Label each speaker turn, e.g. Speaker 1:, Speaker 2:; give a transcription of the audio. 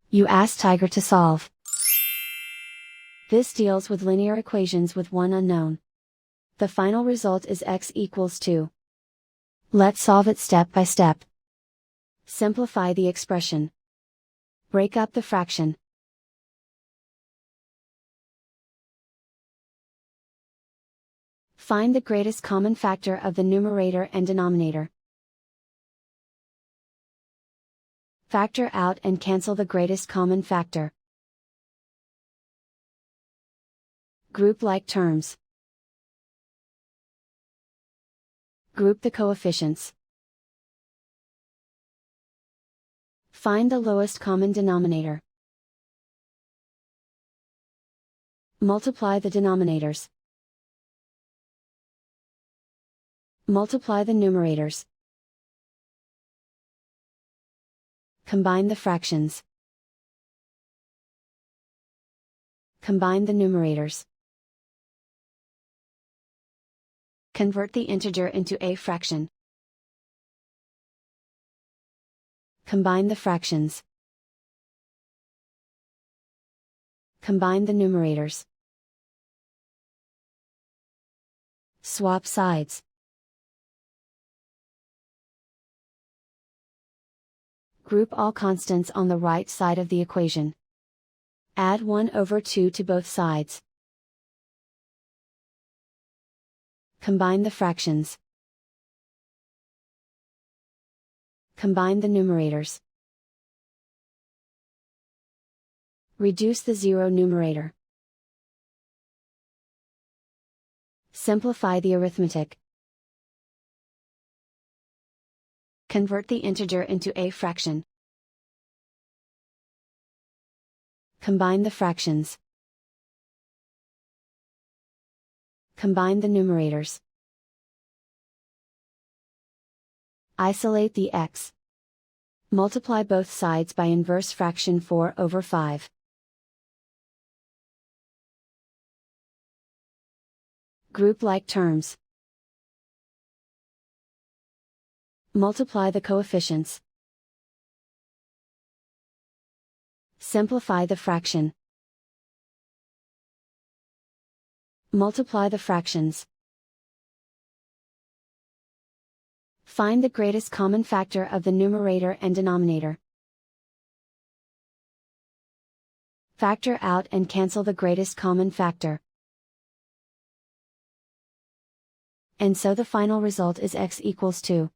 Speaker 1: You ask Tiger to solve. This deals with linear equations with one unknown. The final result is x equals 2. Let's solve it step by step. Simplify the expression. Break up the fraction. Find the greatest common factor of the numerator and denominator. Factor out and cancel the greatest common factor. Group like terms. Group the coefficients. Find the lowest common denominator. Multiply the denominators. Multiply the numerators. Combine the fractions. Combine the numerators. Convert the integer into a fraction. Combine the fractions. Combine the numerators. Swap sides. Group all constants on the right side of the equation. Add 1/2 to both sides. Combine the fractions. Combine the numerators. Reduce the zero numerator. Simplify the arithmetic. Convert the integer into a fraction. Combine the fractions. Combine the numerators. Isolate the x. Multiply both sides by inverse fraction 4/5. Group like terms. Multiply the coefficients. Simplify the fraction. Multiply the fractions. Find the greatest common factor of the numerator and denominator. Factor out and cancel the greatest common factor. And so the final result is x equals 2.